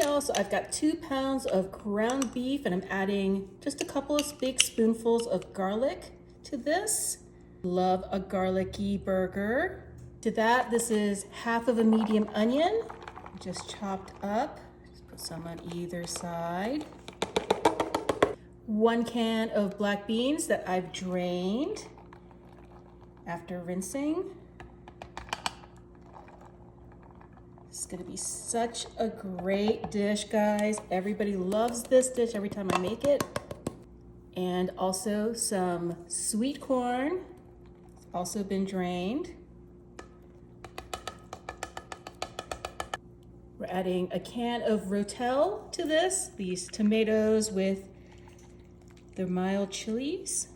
y'all, so I've got 2 pounds of ground beef and I'm adding just a couple of big spoonfuls of garlic to this. Love a garlicky burger. To that, this is half of a medium onion, just chopped up. Just put some on either side. 1 can of black beans that I've drained after rinsing. It's gonna be such a great dish, guys. Everybody loves this dish every time I make it. And also some sweet corn. It's also been drained. We're adding a can of rotel to this, these tomatoes with the mild chilies.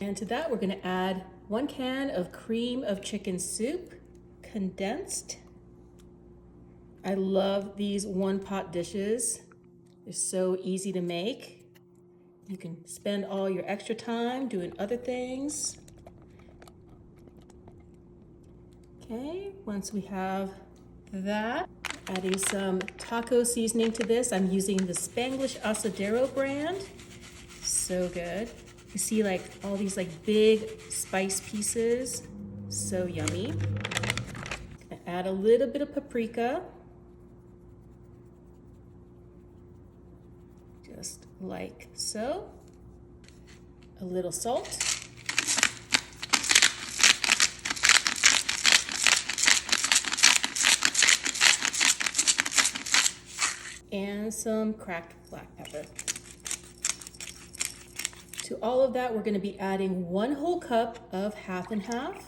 And to that, we're gonna add 1 can of cream of chicken soup, condensed. I love these one-pot dishes. They're so easy to make. You can spend all your extra time doing other things. Okay, once we have that, adding some taco seasoning to this. I'm using the Spanglish Asadero brand. So good. You see like all these like big spice pieces. So yummy. Gonna add a little bit of paprika. Just like so. A little salt. And some cracked black pepper. To all of that, we're going to be adding 1 whole cup of half and half.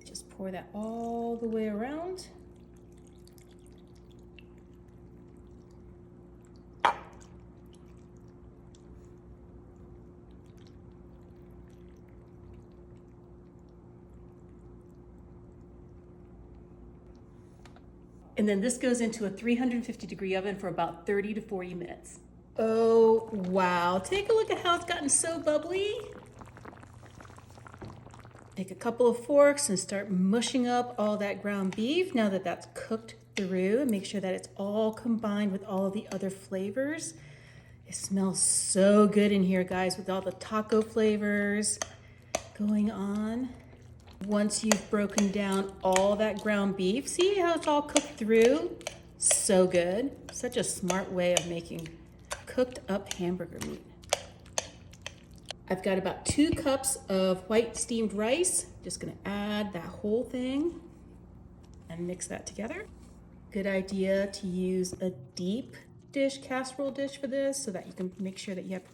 Just pour that all the way around. And then this goes into a 350-degree oven for about 30 to 40 minutes. Oh, wow. Take a look at how it's gotten so bubbly. Take a couple of forks and start mushing up all that ground beef now that that's cooked through, and make sure that it's all combined with all of the other flavors. It smells so good in here, guys, with all the taco flavors going on. Once you've broken down all that ground beef, see how it's all cooked through? So good. Such a smart way of making cooked up hamburger meat. I've got about 2 cups of white steamed rice. Just gonna add that whole thing and mix that together. Good idea to use a deep dish, casserole dish for this so that you can make sure that you have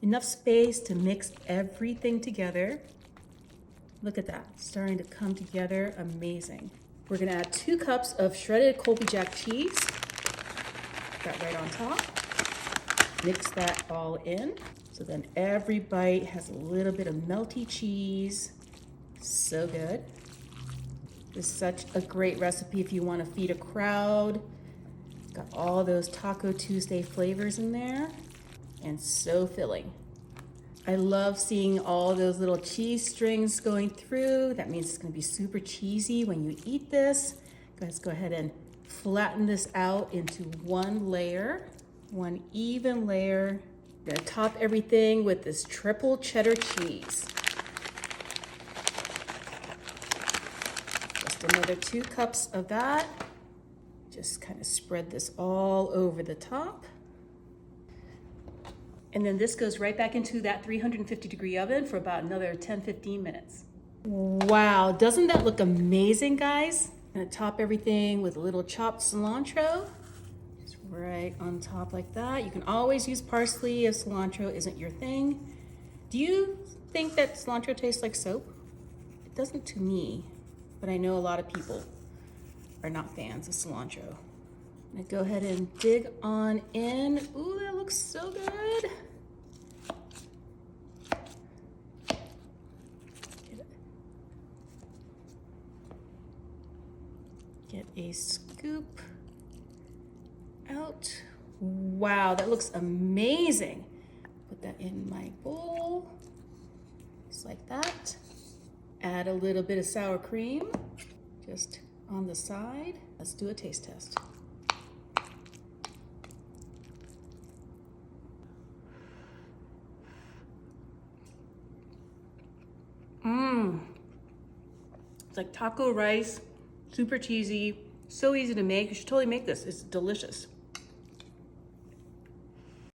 enough space to mix everything together. Look at that, starting to come together, amazing. We're gonna add 2 cups of shredded Colby Jack cheese. That right on top. Mix that all in. So then every bite has a little bit of melty cheese. So good. This is such a great recipe if you wanna feed a crowd. Got all those Taco Tuesday flavors in there and so filling. I love seeing all those little cheese strings going through. That means it's gonna be super cheesy when you eat this. Let's go ahead and flatten this out into 1 layer, 1 even layer. I'm gonna top everything with this triple cheddar cheese. Just another 2 cups of that. Just kind of spread this all over the top. And then this goes right back into that 350-degree oven for about another 10-15 minutes. Wow, doesn't that look amazing, guys? I'm gonna top everything with a little chopped cilantro. Just right on top like that. You can always use parsley if cilantro isn't your thing. Do you think that cilantro tastes like soap? It doesn't to me, but I know a lot of people are not fans of cilantro. I'm gonna go ahead and dig on in. Ooh, that looks so good. Get a scoop out. Wow, that looks amazing. Put that in my bowl, just like that. Add a little bit of sour cream, just on the side. Let's do a taste test. It's like taco rice, super cheesy, so easy to make. You should totally make this. It's delicious.